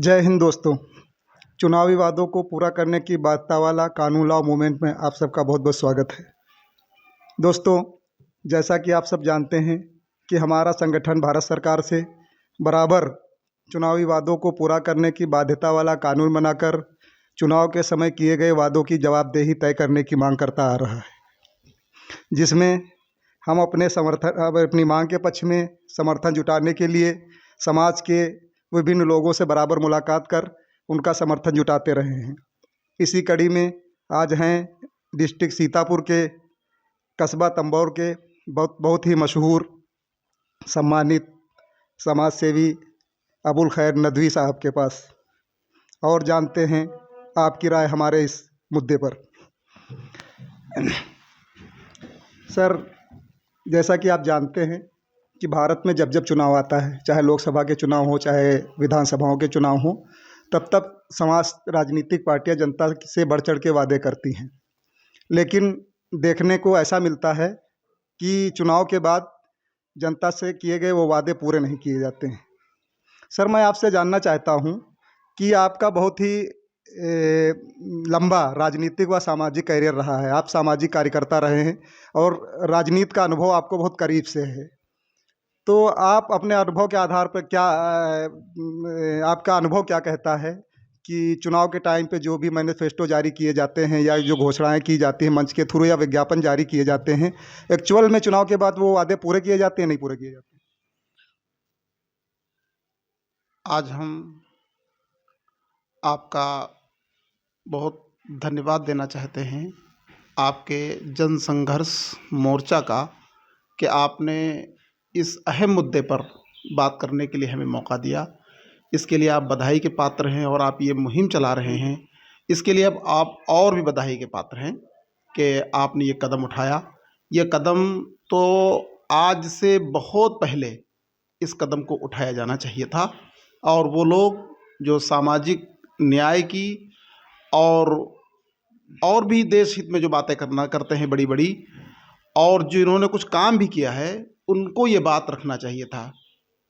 जय हिंद दोस्तों। चुनावी वादों को पूरा करने की बाध्यता वाला कानून लॉ मूवमेंट में आप सबका बहुत बहुत स्वागत है। दोस्तों, जैसा कि आप सब जानते हैं कि हमारा संगठन भारत सरकार से बराबर चुनावी वादों को पूरा करने की बाध्यता वाला कानून बनाकर चुनाव के समय किए गए वादों की जवाबदेही तय करने की मांग करता आ रहा है, जिसमें हम अपनी मांग के पक्ष में समर्थन जुटाने के लिए समाज के विभिन्न लोगों से बराबर मुलाकात कर उनका समर्थन जुटाते रहे हैं। इसी कड़ी में आज हैं डिस्ट्रिक्ट सीतापुर के कस्बा तंबौर के बहुत ही मशहूर सम्मानित समाज सेवी अबुल खैर नदवी साहब के पास, और जानते हैं आपकी राय हमारे इस मुद्दे पर। सर, जैसा कि आप जानते हैं कि भारत में जब जब चुनाव आता है, चाहे लोकसभा के चुनाव हो चाहे विधानसभाओं के चुनाव हो, तब तब समाज राजनीतिक पार्टियां जनता से बढ़ चढ़ के वादे करती हैं, लेकिन देखने को ऐसा मिलता है कि चुनाव के बाद जनता से किए गए वो वादे पूरे नहीं किए जाते हैं। सर, मैं आपसे जानना चाहता हूं कि आपका बहुत ही लंबा राजनीतिक व सामाजिक करियर रहा है। आप सामाजिक कार्यकर्ता रहे हैं और राजनीति का अनुभव आपको बहुत करीब से है। तो आप अपने अनुभव के आधार पर आपका अनुभव क्या कहता है कि चुनाव के टाइम पे जो भी मैनिफेस्टो जारी किए जाते हैं या जो घोषणाएं की जाती हैं मंच के थ्रू या विज्ञापन जारी किए जाते हैं, एक्चुअल में चुनाव के बाद वो वादे पूरे किए जाते हैं, नहीं पूरे किए जाते? आज हम आपका बहुत धन्यवाद देना चाहते हैं आपके जन संघर्ष मोर्चा का, कि आपने इस अहम मुद्दे पर बात करने के लिए हमें मौका दिया। इसके लिए आप बधाई के पात्र हैं और आप ये मुहिम चला रहे हैं, इसके लिए अब आप और भी बधाई के पात्र हैं कि आपने ये कदम उठाया। ये कदम तो आज से बहुत पहले इस कदम को उठाया जाना चाहिए था, और वो लोग जो सामाजिक न्याय की और भी देश हित में जो बातें करते हैं बड़ी बड़ी, और जिन्होंने कुछ काम भी किया है, उनको ये बात रखना चाहिए था।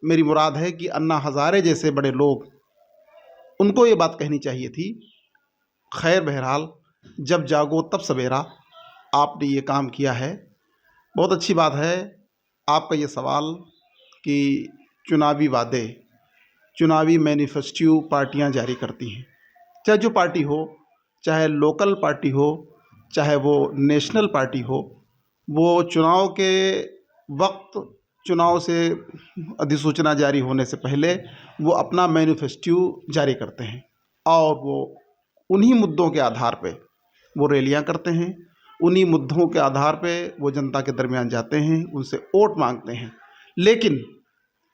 मेरी मुराद है कि अन्ना हज़ारे जैसे बड़े लोग, उनको ये बात कहनी चाहिए थी। खैर, बहरहाल, जब जागो तब सवेरा, आपने ये काम किया है, बहुत अच्छी बात है। आपका ये सवाल कि चुनावी वादे, चुनावी मैनिफेस्टो पार्टियां जारी करती हैं, चाहे जो पार्टी हो, चाहे लोकल पार्टी हो, चाहे वो नेशनल पार्टी हो, वो चुनाव के वक्त, चुनाव से अधिसूचना जारी होने से पहले वो अपना मैनिफेस्टो जारी करते हैं, और वो उन्हीं मुद्दों के आधार पे वो रैलियां करते हैं, उन्हीं मुद्दों के आधार पे वो जनता के दरमियान जाते हैं, उनसे वोट मांगते हैं। लेकिन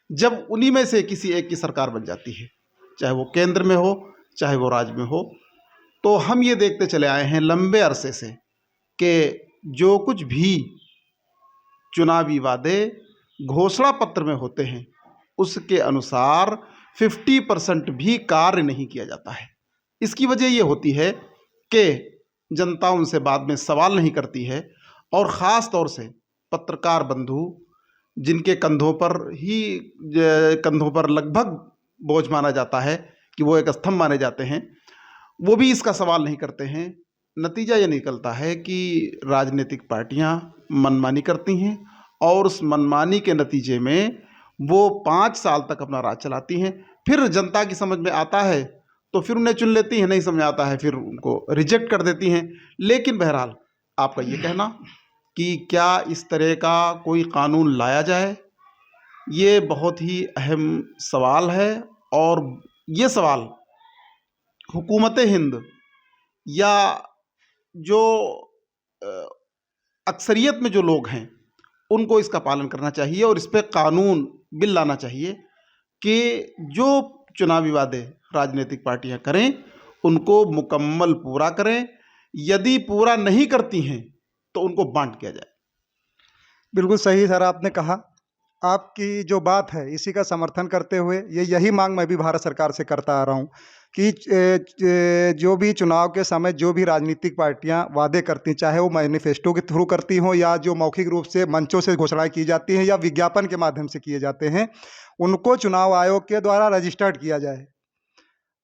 जब उन्हीं में से किसी एक की सरकार बन जाती है, चाहे वो केंद्र में हो चाहे वो राज्य में हो, तो हम ये देखते चले आए हैं लंबे अरसे से कि जो कुछ भी चुनावी वादे घोषणा पत्र में होते हैं, उसके अनुसार 50% भी कार्य नहीं किया जाता है। इसकी वजह ये होती है कि जनता उनसे बाद में सवाल नहीं करती है, और ख़ास तौर से पत्रकार बंधु, जिनके कंधों पर लगभग बोझ माना जाता है कि वो एक स्तंभ माने जाते हैं, वो भी इसका सवाल नहीं करते हैं। नतीजा ये निकलता है कि राजनीतिक पार्टियां मनमानी करती हैं, और उस मनमानी के नतीजे में वो 5 साल तक अपना राज चलाती हैं। फिर जनता की समझ में आता है तो फिर उन्हें चुन लेती हैं, नहीं समझ आता है फिर उनको रिजेक्ट कर देती हैं। लेकिन बहरहाल, आपका ये कहना कि क्या इस तरह का कोई कानून लाया जाए, ये बहुत ही अहम सवाल है, और ये सवाल हुकूमत हिंद या जो अक्सरियत में जो लोग हैं, उनको इसका पालन करना चाहिए, और इस पर कानून बिल लाना चाहिए कि जो चुनावी वादे राजनीतिक पार्टियां करें उनको मुकम्मल पूरा करें। यदि पूरा नहीं करती हैं तो उनको बांट किया जाए। बिल्कुल सही सर, आपने कहा। आपकी जो बात है इसी का समर्थन करते हुए यही मांग मैं भी भारत सरकार से करता आ रहा हूँ कि जो भी चुनाव के समय जो भी राजनीतिक पार्टियां वादे करती, चाहे वो मैनिफेस्टो के थ्रू करती हों या जो मौखिक रूप से मंचों से घोषणाएं की जाती हैं या विज्ञापन के माध्यम से किए जाते हैं, उनको चुनाव आयोग के द्वारा रजिस्टर्ड किया जाए।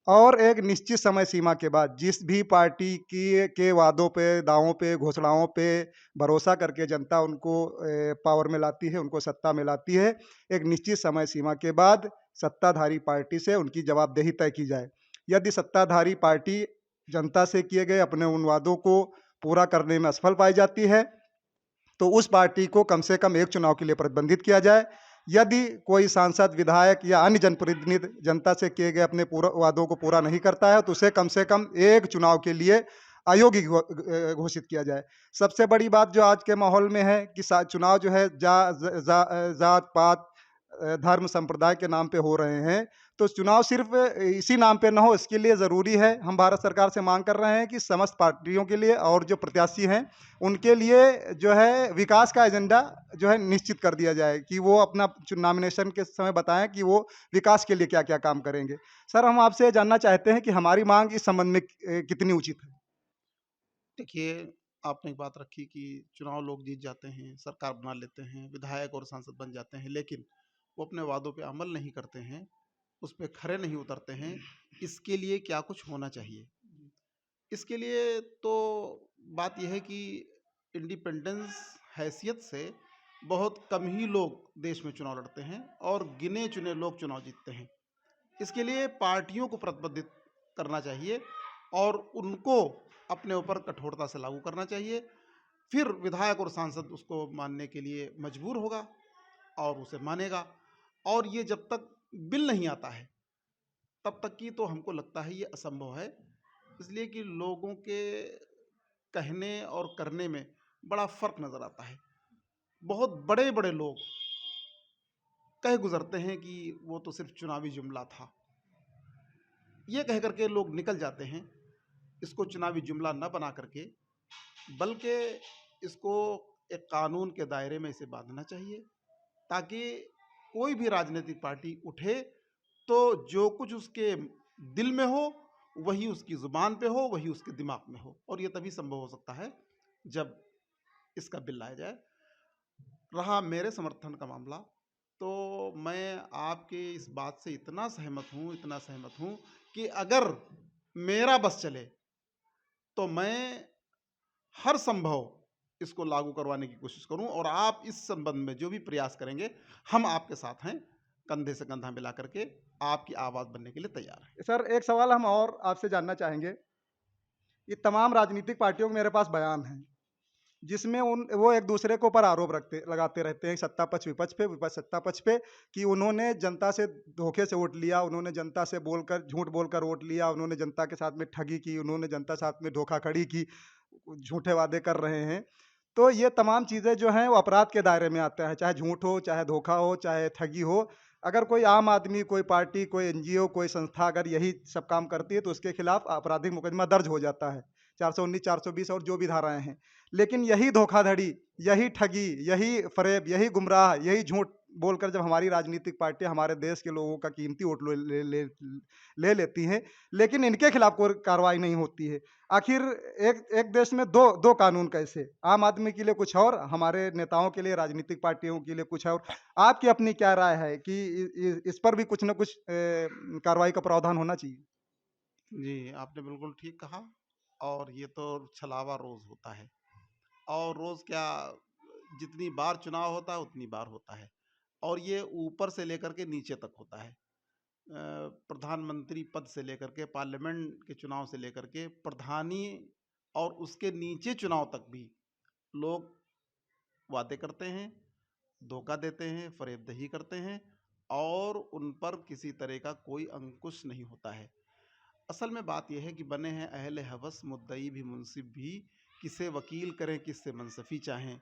और एक निश्चित समय सीमा के बाद जिस भी पार्टी की के वादों पे, दावों पे, घोषणाओं पे भरोसा करके जनता उनको पावर में लाती है, उनको सत्ता में लाती है, एक निश्चित समय सीमा के बाद सत्ताधारी पार्टी से उनकी जवाबदेही तय की जाए। यदि सत्ताधारी पार्टी जनता से किए गए अपने उन वादों को पूरा करने में असफल पाई जाती है, तो उस पार्टी को कम से कम एक चुनाव के लिए प्रतिबंधित किया जाए। यदि कोई सांसद, विधायक या अन्य जनप्रतिनिधि जनता से किए गए अपने पूरा वादों को पूरा नहीं करता है, तो उसे कम से कम एक चुनाव के लिए अयोग्य घोषित किया जाए। सबसे बड़ी बात जो आज के माहौल में है कि चुनाव जो है जात पात, धर्म संप्रदाय के नाम पे हो रहे हैं, तो चुनाव सिर्फ इसी नाम पे ना हो, इसके लिए ज़रूरी है, हम भारत सरकार से मांग कर रहे हैं कि समस्त पार्टियों के लिए और जो प्रत्याशी हैं उनके लिए जो है विकास का एजेंडा जो है निश्चित कर दिया जाए कि वो अपना नॉमिनेशन के समय बताएं कि वो विकास के लिए क्या क्या काम करेंगे। सर, हम आपसे जानना चाहते हैं कि हमारी मांग इस संबंध में कितनी उचित है। देखिए, आपने एक बात रखी कि चुनाव लोग जीत जाते हैं, सरकार बना लेते हैं, विधायक और सांसद बन जाते हैं, लेकिन वो अपने वादों पे अमल नहीं करते हैं, उस पे खरे नहीं उतरते हैं। इसके लिए क्या कुछ होना चाहिए? इसके लिए तो बात यह है कि इंडिपेंडेंस हैसियत से बहुत कम ही लोग देश में चुनाव लड़ते हैं और गिने चुने लोग चुनाव जीतते हैं। इसके लिए पार्टियों को प्रतिबंधित करना चाहिए और उनको अपने ऊपर कठोरता से लागू करना चाहिए। फिर विधायक और सांसद उसको मानने के लिए मजबूर होगा और उसे मानेगा। और ये जब तक बिल नहीं आता है तब तक की तो हमको लगता है ये असंभव है, इसलिए कि लोगों के कहने और करने में बड़ा फर्क नजर आता है। बहुत बड़े बड़े लोग कह गुजरते हैं कि वो तो सिर्फ चुनावी जुमला था, ये कह करके लोग निकल जाते हैं। इसको चुनावी जुमला न बना करके बल्कि इसको एक कानून के दायरे में इसे बांधना चाहिए, ताकि कोई भी राजनीतिक पार्टी उठे तो जो कुछ उसके दिल में हो वही उसकी जुबान पे हो, वही उसके दिमाग में हो। और ये तभी संभव हो सकता है जब इसका बिल लाया जाए। रहा मेरे समर्थन का मामला, तो मैं आपके इस बात से इतना सहमत हूँ कि अगर मेरा बस चले तो मैं हर संभव इसको लागू करवाने की कोशिश करूं, और आप इस संबंध में जो भी प्रयास करेंगे हम आपके साथ हैं, कंधे से कंधा मिला करके आपकी आवाज़ बनने के लिए तैयार हैं। सर, एक सवाल हम और आपसे जानना चाहेंगे। ये तमाम राजनीतिक पार्टियों के मेरे पास बयान हैं जिसमें वो एक दूसरे के ऊपर आरोप लगाते रहते हैं, सत्ता पक्ष विपक्ष पे, विपक्ष सत्ता पक्ष पे, कि उन्होंने जनता से धोखे से वोट लिया, उन्होंने जनता से झूठ बोलकर वोट लिया, उन्होंने जनता के साथ में ठगी की, उन्होंने जनता के साथ में धोखाधड़ी की, झूठे वादे कर रहे हैं। तो ये तमाम चीज़ें जो हैं वो अपराध के दायरे में आता है, चाहे झूठ हो, चाहे धोखा हो, चाहे ठगी हो। अगर कोई आम आदमी, कोई पार्टी, कोई एनजीओ, कोई संस्था अगर यही सब काम करती है तो उसके खिलाफ आपराधिक मुकदमा दर्ज हो जाता है, 419, 420 और जो भी धाराएं हैं। लेकिन यही धोखाधड़ी, यही ठगी, यही फरेब, यही गुमराह, यही झूठ बोलकर जब हमारी राजनीतिक पार्टियां हमारे देश के लोगों का कीमती वोट ले लेती हैं, लेकिन इनके खिलाफ कोई कार्रवाई नहीं होती है। आखिर एक एक देश में दो दो कानून कैसे? आम आदमी के लिए कुछ और, हमारे नेताओं के लिए, राजनीतिक पार्टियों के लिए कुछ और। आपकी अपनी क्या राय है कि इस पर भी कुछ ना कुछ कार्रवाई का प्रावधान होना चाहिए? जी, आपने बिल्कुल ठीक कहा। और ये तो छलावा रोज़ होता है, और रोज़ क्या, जितनी बार चुनाव होता है उतनी बार होता है, और ये ऊपर से लेकर के नीचे तक होता है। प्रधानमंत्री पद से लेकर के, पार्लियामेंट के चुनाव से लेकर के, प्रधानी और उसके नीचे चुनाव तक भी लोग वादे करते हैं, धोखा देते हैं, फरेबदही करते हैं, और उन पर किसी तरह का कोई अंकुश नहीं होता है। असल में बात यह है कि बने हैं अहले हवस, मुद्दई भी मुंसिफ भी, किसे वकील करें किससे मनसफी चाहें।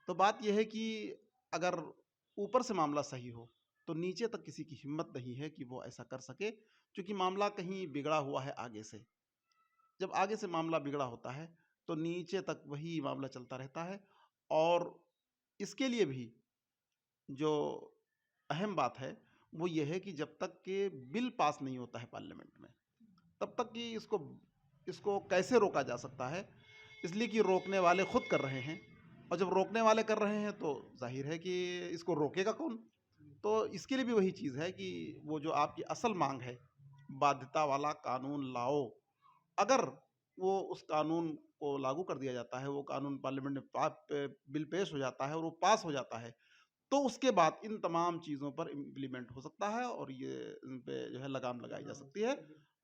तो बात यह है कि अगर ऊपर से मामला सही हो तो नीचे तक किसी की हिम्मत नहीं है कि वो ऐसा कर सके, क्योंकि मामला कहीं बिगड़ा हुआ है आगे से। जब आगे से मामला बिगड़ा होता है तो नीचे तक वही मामला चलता रहता है। और इसके लिए भी जो अहम बात है वो ये है कि जब तक के बिल पास नहीं होता है पार्लियामेंट में, तब तक कि इसको इसको कैसे रोका जा सकता है, इसलिए कि रोकने वाले खुद कर रहे हैं, और जब रोकने वाले कर रहे हैं तो जाहिर है कि इसको रोकेगा कौन। तो इसके लिए भी वही चीज़ है कि वो जो आपकी असल मांग है बाध्यता वाला कानून लाओ। अगर वो उस कानून को लागू कर दिया जाता है, वो कानून पार्लियामेंट में बिल पेश हो जाता है और वो पास हो जाता है, तो उसके बाद इन तमाम चीज़ों पर इम्प्लीमेंट हो सकता है और ये इन पे जो है लगाम लगाई जा सकती है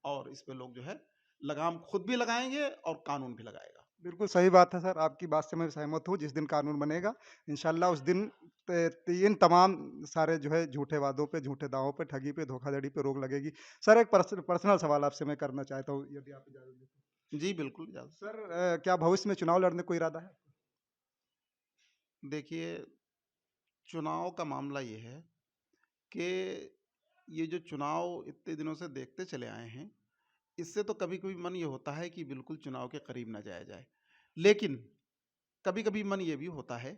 और इस पे लोग जो है लगाम खुद भी लगाएँगे और कानून भी लगाएगा। बिल्कुल सही बात है सर, आपकी बात से मैं सहमत हूँ। जिस दिन कानून बनेगा, इंशाल्लाह उस दिन इन तमाम सारे जो है झूठे वादों पे, झूठे दावों पे, ठगी पे, धोखाधड़ी पे रोक लगेगी। सर, एक पर्सनल सवाल आपसे मैं करना चाहता हूँ, यदि आप इजाज़त दें तो। जी, बिल्कुल इजाज़त। सर, क्या भविष्य में चुनाव लड़ने का कोई इरादा है? देखिए, चुनाव का मामला ये है कि ये जो चुनाव इतने दिनों से देखते चले आए हैं, इससे तो कभी-कभी मन ये होता है कि बिल्कुल चुनाव के करीब ना जाया जाए। लेकिन कभी-कभी मन ये भी होता है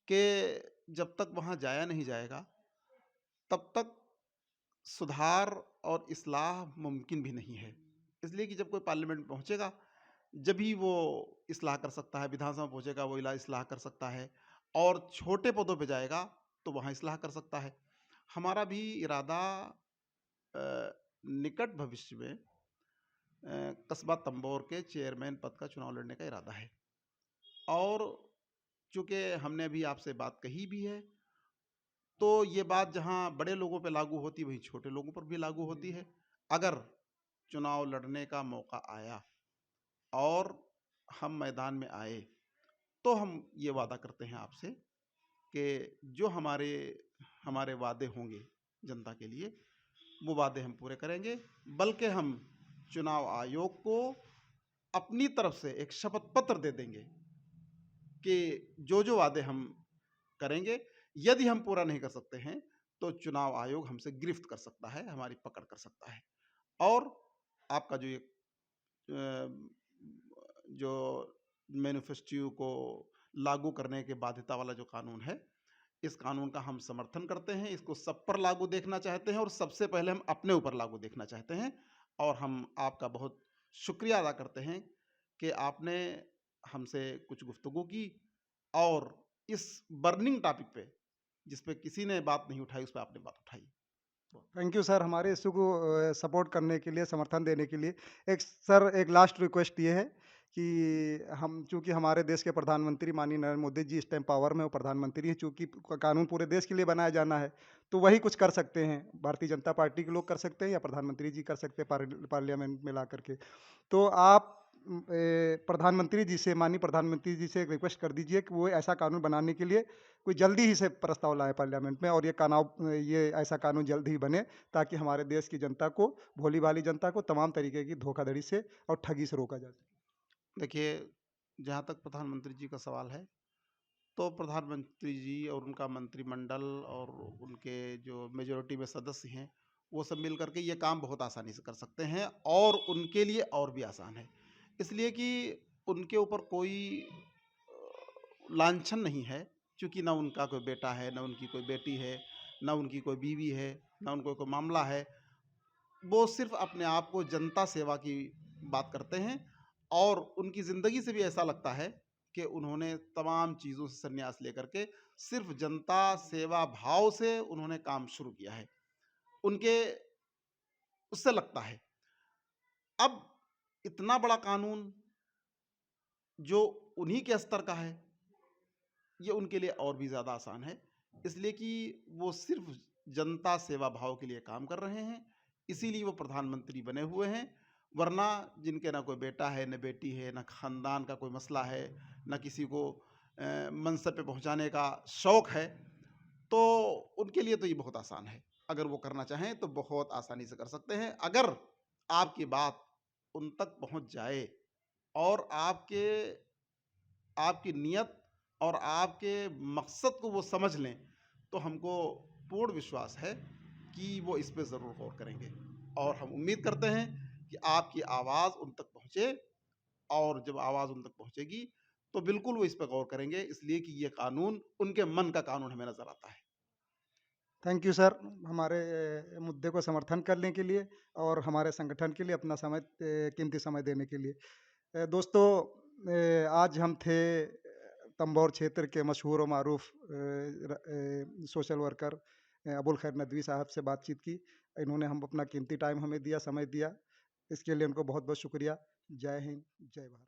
कि जब तक वहाँ जाया नहीं जाएगा, तब तक सुधार और इस्लाह मुमकिन भी नहीं है। इसलिए कि जब कोई पार्लियामेंट में पहुँचेगा, जभी वो इस्लाह कर सकता है, विधानसभा में पहुँचेगा वो इस्लाह कर सकता है और छोटे पदों पे जाएगा, तो वहाँ इस्लाह कर सकता है। हमारा भी इरादा निकट भविष्य में कस्बा तंबोर के चेयरमैन पद का चुनाव लड़ने का इरादा है और चूँकि हमने अभी आपसे बात कही भी है, तो ये बात जहाँ बड़े लोगों पे लागू होती है, वहीं छोटे लोगों पर भी लागू होती है। अगर चुनाव लड़ने का मौका आया और हम मैदान में आए, तो हम ये वादा करते हैं आपसे कि जो हमारे हमारे वादे होंगे जनता के लिए, वो वादे हम पूरे करेंगे। बल्कि हम चुनाव आयोग को अपनी तरफ से एक शपथ पत्र दे देंगे कि जो-जो वादे हम करेंगे, यदि हम पूरा नहीं कर सकते हैं, तो चुनाव आयोग हमसे गिरफ्त कर सकता है, हमारी पकड़ कर सकता है। और आपका जो ये जो मैनिफेस्टो को लागू करने के बाध्यता वाला जो कानून है, इस कानून का हम समर्थन करते हैं, इसको सब पर लागू देखना चाहते हैं और सबसे पहले हम अपने ऊपर लागू देखना चाहते हैं और हम आपका बहुत शुक्रिया अदा करते हैं कि आपने हमसे कुछ गुफ्तगू की और इस बर्निंग टॉपिक पे, जिस पे किसी ने बात नहीं उठाई, उस पे आपने बात उठाई। थैंक यू सर, हमारे इश्यू को सपोर्ट करने के लिए, समर्थन देने के लिए। एक लास्ट रिक्वेस्ट ये है कि हम, चूँकि हमारे देश के प्रधानमंत्री माननीय नरेंद्र मोदी जी इस टाइम पावर में, वो प्रधानमंत्री हैं, चूँकि कानून पूरे देश के लिए बनाया जाना है, तो वही कुछ कर सकते हैं। भारतीय जनता पार्टी के लोग कर सकते हैं या प्रधानमंत्री जी कर सकते हैं पार्लियामेंट में ला करके। तो आप प्रधानमंत्री जी से, माननीय प्रधानमंत्री जी से एक रिक्वेस्ट कर दीजिए कि वो ऐसा कानून बनाने के लिए कोई जल्दी ही से प्रस्ताव लाएँ पार्लियामेंट में और ये ऐसा कानून जल्द ही बने, ताकि हमारे देश की जनता को, भोली-भाली जनता को तमाम तरीके की धोखाधड़ी से और ठगी से रोका जा सके। देखिए, जहाँ तक प्रधानमंत्री जी का सवाल है, तो प्रधानमंत्री जी और उनका मंत्रिमंडल और उनके जो मेजॉरिटी में सदस्य हैं, वो सब मिल कर के ये काम बहुत आसानी से कर सकते हैं और उनके लिए और भी आसान है। इसलिए कि उनके ऊपर कोई लांछन नहीं है, चूँकि ना उनका कोई बेटा है, ना उनकी कोई बेटी है, ना उनकी कोई बीवी है, ना उनको कोई मामला है। वो सिर्फ़ अपने आप को जनता सेवा की बात करते हैं और उनकी ज़िंदगी से भी ऐसा लगता है कि उन्होंने तमाम चीज़ों से संन्यास लेकर के सिर्फ़ जनता सेवा भाव से उन्होंने काम शुरू किया है। उनके उससे लगता है। अब इतना बड़ा कानून जो उन्हीं के स्तर का है, ये उनके लिए और भी ज़्यादा आसान है। इसलिए कि वो सिर्फ़ जनता सेवा भाव के लिए काम कर रहे हैं, इसीलिए वो प्रधानमंत्री बने हुए हैं। वरना जिनके ना कोई बेटा है, ना बेटी है, ना ख़ानदान का कोई मसला है, ना किसी को मनसब पे पहुँचाने का शौक है, तो उनके लिए तो ये बहुत आसान है। अगर वो करना चाहें तो बहुत आसानी से कर सकते हैं। अगर आपकी बात उन तक पहुँच जाए और आपकी नीयत और आपके मकसद को वो समझ लें, तो हमको पूर्ण विश्वास है कि वो इस पे ज़रूर गौर करेंगे और हम उम्मीद करते हैं कि आपकी आवाज़ उन तक पहुँचे और जब आवाज़ उन तक पहुँचेगी, तो बिल्कुल वो इस पे गौर करेंगे, इसलिए कि ये कानून उनके मन का कानून हमें नज़र आता है। थैंक यू सर, हमारे मुद्दे को समर्थन करने के लिए और हमारे संगठन के लिए अपना कीमती समय देने के लिए। दोस्तों, आज हम थे तंबौर क्षेत्र के मशहूर और मारूफ सोशल वर्कर अबुल खैर नदवी साहब से बातचीत की। इन्होंने हम अपना कीमती टाइम हमें दिया, समय दिया, इसके लिए उनको बहुत बहुत शुक्रिया। जय हिंद, जय भारत।